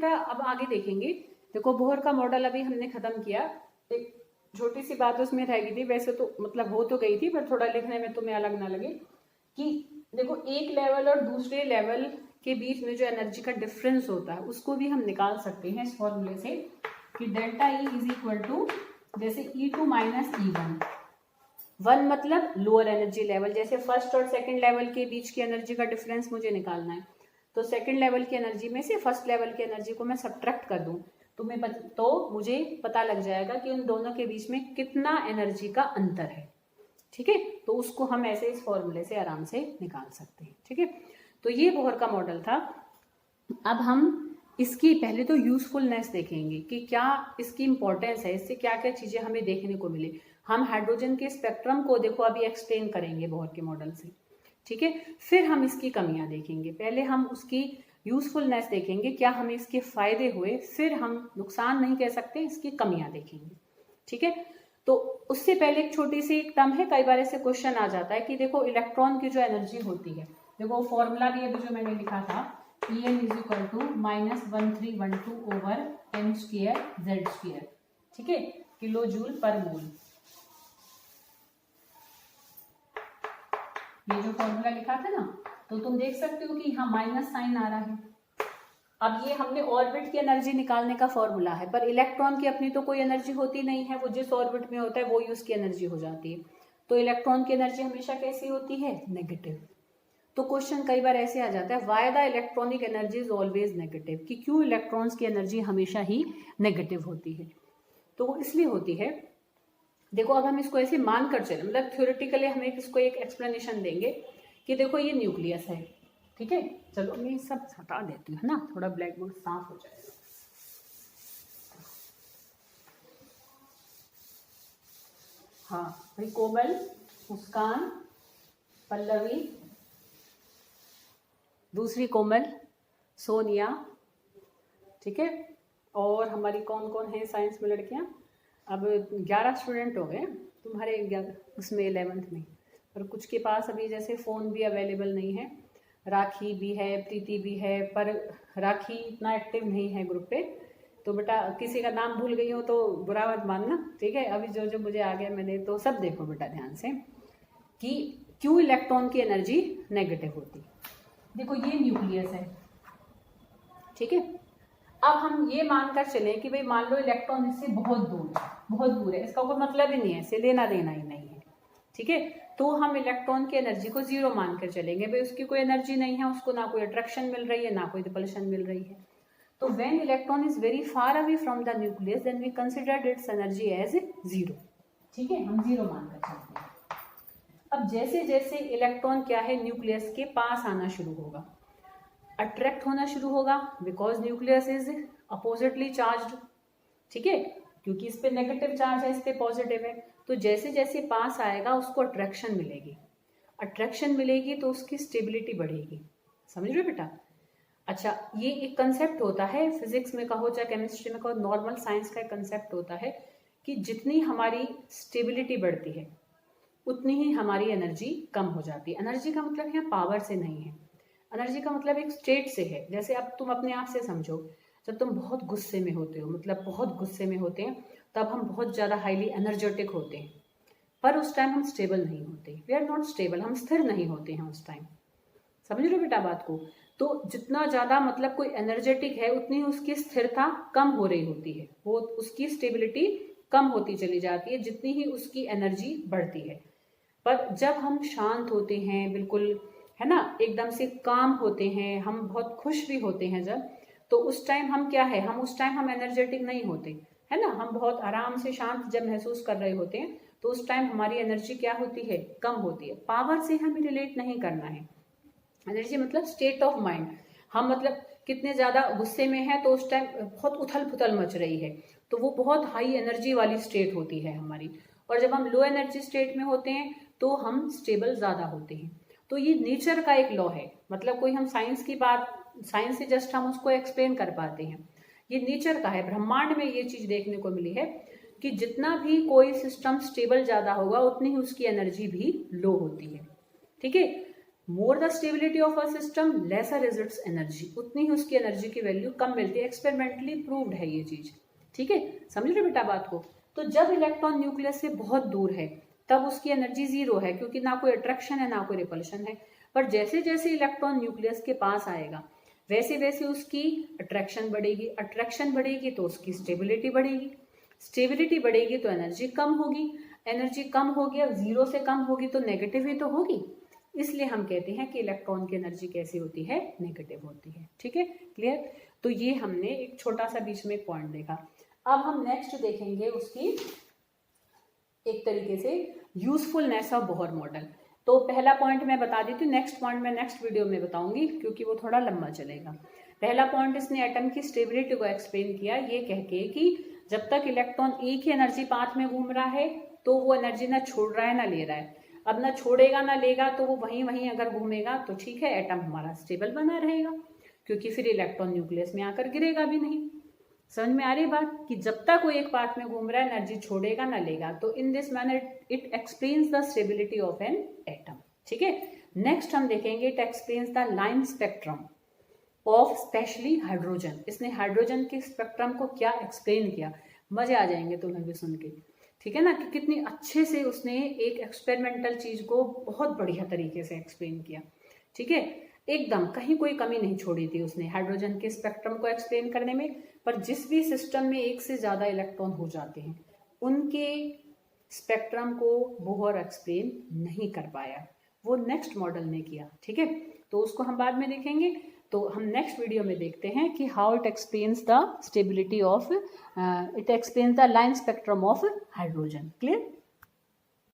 बेटा अब आगे देखेंगे। देखो बोहर का मॉडल अभी हमने खत्म किया, एक छोटी सी बात उसमें रह गई थी, वैसे तो मतलब हो तो गई थी पर थोड़ा लिखने में तुम्हें अलग ना लगे, कि देखो एक लेवल और दूसरे लेवल के बीच में जो एनर्जी का डिफरेंस होता है उसको भी हम निकाल सकते हैं इस फॉर्मूले से, कि delta E is equal to जैसे E2 माइनस E1। वन मतलब लोअर एनर्जी लेवल, जैसे फर्स्ट और सेकंड लेवल के बीच की एनर्जी का डिफरेंस मुझे निकालना है, तो सेकंड लेवल की एनर्जी में से फर्स्ट लेवल की एनर्जी को मैं सब्ट्रैक्ट कर दूं तो मुझे पता लग जाएगा कि उन दोनों के बीच में कितना एनर्जी का अंतर है। ठीक है, तो उसको हम ऐसे इस फॉर्मूले से आराम से निकाल सकते हैं। ठीक है, तो ये बोहर का मॉडल था। अब हम इसकी पहले तो यूजफुलनेस देखेंगे कि क्या इसकी इंपॉर्टेंस है, इससे क्या क्या चीजें हमें देखने को मिले। हम हाइड्रोजन के स्पेक्ट्रम को देखो अभी एक्सप्लेन करेंगे बोहर के मॉडल से। ठीक है, फिर हम इसकी कमियां देखेंगे, पहले हम उसकी यूजफुलनेस देखेंगे, क्या हमें इसके फायदे हुए, फिर हम नुकसान नहीं कह सकते, इसकी कमियां देखेंगे। ठीक है, तो उससे पहले एक छोटी सी एक टर्म है, कई बार ऐसे क्वेश्चन आ जाता है कि देखो इलेक्ट्रॉन की जो एनर्जी होती है, देखो फॉर्मूला भी अभी जो मैंने लिखा था, En is equal to -1312 over m square z square. ठीक है, किलो जूल पर मोल, ये जो फॉर्मूला लिखा था ना, तो तुम देख सकते हो कि यहाँ माइनस साइन आ रहा है। अब ये हमने ऑर्बिट की एनर्जी निकालने का फॉर्मूला है, पर इलेक्ट्रॉन की अपनी तो कोई एनर्जी होती नहीं है, वो जिस ऑर्बिट में होता है वो ही उसकी एनर्जी हो जाती है। तो इलेक्ट्रॉन की एनर्जी हमेशा कैसी होती है, नेगेटिव। तो क्वेश्चन कई बार ऐसे आ जाता है, why the electronic energy is always negative, कि क्यों इलेक्ट्रॉन्स की एनर्जी हमेशा ही नेगेटिव होती है। तो वो इसलिए होती है, देखो अब हम इसको ऐसे मान कर चले, मतलब थ्योरेटिकली हम इसको एक एक्सप्लेनेशन देंगे कि देखो ये न्यूक्लियस है। ठीक है, चलो मैं सब हटा देती हूँ, है ना, थोड़ा ब्लैक बोर्ड साफ हो जाएगा। हाँ भाई, कोमल, मुस्कान, पल्लवी, दूसरी कोमल, सोनिया, ठीक है, और हमारी कौन कौन है साइंस में लड़कियां, अब 11 स्टूडेंट हो गए तुम्हारे उसमें 11th में, पर कुछ के पास अभी जैसे फ़ोन भी अवेलेबल नहीं है। राखी भी है, प्रीति भी है, पर राखी इतना एक्टिव नहीं है ग्रुप पे, तो बेटा किसी का नाम भूल गई हो तो बुरा मत मानना। ठीक है, अभी जो जो मुझे आ गया मैंने तो सब देखो बेटा ध्यान से, कि क्यों इलेक्ट्रॉन की एनर्जी नेगेटिव होती। देखो ये न्यूक्लियस है। ठीक है, अब हम ये मानकर चलें कि भाई मान लो इलेक्ट्रॉन इससे बहुत दूर है, इसका कोई मतलब ही नहीं है, इससे लेना देना ही नहीं है। ठीक है, तो हम इलेक्ट्रॉन की एनर्जी को जीरो मानकर चलेंगे, भाई उसकी कोई एनर्जी नहीं है, उसको ना कोई अट्रैक्शन मिल रही है ना कोई रिपल्शन मिल रही है। तो when electron is very far away from the nucleus then we consider its energy as zero. ठीक है, हम जीरो मानकर चलते हैं। अब जैसे जैसे इलेक्ट्रॉन क्या है न्यूक्लियस के पास आना शुरू होगा, अट्रैक्ट होना शुरू होगा, because nucleus is oppositely charged. ठीक है, क्योंकि इस पे नेगेटिव चार्ज है, इस पे पॉजिटिव है, तो जैसे जैसे पास आएगा उसको अट्रैक्शन मिलेगी, अट्रैक्शन मिलेगी तो उसकी स्टेबिलिटी बढ़ेगी। समझ रहे हो बेटा? अच्छा, ये एक कंसेप्ट होता है फिजिक्स में कहो चाहे केमिस्ट्री में कहो, नॉर्मल साइंस का एक कंसेप्ट होता है कि जितनी हमारी स्टेबिलिटी बढ़ती है उतनी ही हमारी एनर्जी कम हो जाती है। एनर्जी का मतलब यहाँ पावर से नहीं है, एनर्जी का मतलब एक स्टेट से है। जैसे अब तुम अपने आप से समझो, जब तुम बहुत गुस्से में होते हो, मतलब बहुत गुस्से में होते हैं, तब हम बहुत ज़्यादा हाईली एनर्जेटिक होते हैं, पर उस टाइम हम स्टेबल नहीं होते, वी आर नॉट स्टेबल, हम स्थिर नहीं होते हैं उस टाइम। समझ लो बेटा बात को? तो जितना ज़्यादा मतलब कोई एनर्जेटिक है उतनी उसकी स्थिरता कम हो रही होती है, वो उसकी स्टेबिलिटी कम होती चली जाती है जितनी ही उसकी एनर्जी बढ़ती है। पर जब हम शांत होते हैं, बिल्कुल है ना, एकदम से काम होते हैं, हम बहुत खुश भी होते हैं जब, तो उस टाइम हम क्या है, हम उस टाइम हम एनर्जेटिक नहीं होते, है ना, हम बहुत आराम से शांत जब महसूस कर रहे होते हैं, तो उस टाइम हमारी एनर्जी क्या होती है, कम होती है। पावर से हमें रिलेट नहीं करना है, एनर्जी मतलब स्टेट ऑफ माइंड। हम मतलब कितने ज़्यादा गुस्से में हैं तो उस टाइम बहुत उथल पुथल मच रही है, तो वो बहुत हाई एनर्जी वाली स्टेट होती है हमारी। और जब हम लो एनर्जी स्टेट में होते हैं तो हम स्टेबल ज़्यादा होते हैं। तो ये नेचर का एक लॉ है, मतलब कोई हम साइंस की बात, साइंस से जस्ट हम उसको एक्सप्लेन कर पाते हैं, ये नेचर का है। ब्रह्मांड में ये चीज़ देखने को मिली है कि जितना भी कोई सिस्टम स्टेबल ज़्यादा होगा उतनी ही उसकी एनर्जी भी लो होती है। ठीक है, more the stability of a system lesser is its energy, उतनी ही उसकी एनर्जी की वैल्यू कम मिलती है। एक्सपेरिमेंटली प्रूव्ड है ये चीज, ठीक है, समझ रहे बेटा बात को। तो जब इलेक्ट्रॉन न्यूक्लियस से बहुत दूर है तब उसकी एनर्जी जीरो है, क्योंकि ना कोई अट्रैक्शन है ना कोई रिपल्शन है। पर जैसे जैसे इलेक्ट्रॉन न्यूक्लियस के पास आएगा वैसे वैसे उसकी अट्रैक्शन बढ़ेगी, अट्रैक्शन बढ़ेगी तो उसकी स्टेबिलिटी बढ़ेगी, स्टेबिलिटी बढ़ेगी तो एनर्जी कम होगी, एनर्जी कम होगी, अब जीरो से कम होगी तो नेगेटिव ही तो होगी। इसलिए हम कहते हैं कि इलेक्ट्रॉन की एनर्जी कैसी होती है, नेगेटिव होती है। ठीक है, क्लियर। तो ये हमने एक छोटा सा बीच में एक पॉइंट देखा। अब हम नेक्स्ट देखेंगे उसकी एक तरीके से यूजफुलनेस ऑफ बोहर मॉडल। तो पहला पॉइंट मैं बता देती हूँ, नेक्स्ट पॉइंट मैं नेक्स्ट वीडियो में बताऊंगी क्योंकि वो थोड़ा लंबा चलेगा। पहला पॉइंट इसने एटम की स्टेबिलिटी को एक्सप्लेन किया ये कह के कि जब तक इलेक्ट्रॉन एक ही एनर्जी पाथ में घूम रहा है तो वो एनर्जी ना छोड़ रहा है ना ले रहा है। अब ना छोड़ेगा ना लेगा तो वो वहीं वहीं अगर घूमेगा तो ठीक है, एटम हमारा स्टेबल बना रहेगा, क्योंकि फिर इलेक्ट्रॉन न्यूक्लियस में आकर गिरेगा भी नहीं। समझ में आ रही बात कि जब तक वो एक पाथ में घूम रहा है एनर्जी छोड़ेगा ना लेगा। तो in this manner it explains the stability of an atom. ठीक है, नेक्स्ट हम देखेंगे it explains the line spectrum of specially hydrogen. इसने हाइड्रोजन के स्पेक्ट्रम को क्या एक्सप्लेन किया, मजे आ जाएंगे तुम्हें भी सुन के। ठीक है ना, कि कितनी अच्छे से उसने एक एक्सपेरिमेंटल चीज को बहुत बढ़िया तरीके से एक्सप्लेन किया। ठीक है, एकदम कहीं कोई कमी नहीं छोड़ी थी उसने हाइड्रोजन के स्पेक्ट्रम को एक्सप्लेन करने में। पर जिस भी सिस्टम में एक से ज्यादा इलेक्ट्रॉन हो जाते हैं उनके स्पेक्ट्रम को बोहर एक्सप्लेन नहीं कर पाया, वो नेक्स्ट मॉडल ने किया। ठीक है, तो उसको हम बाद में देखेंगे। तो हम नेक्स्ट वीडियो में देखते हैं कि how it explains the stability of it explains the line spectrum of hydrogen. Clear.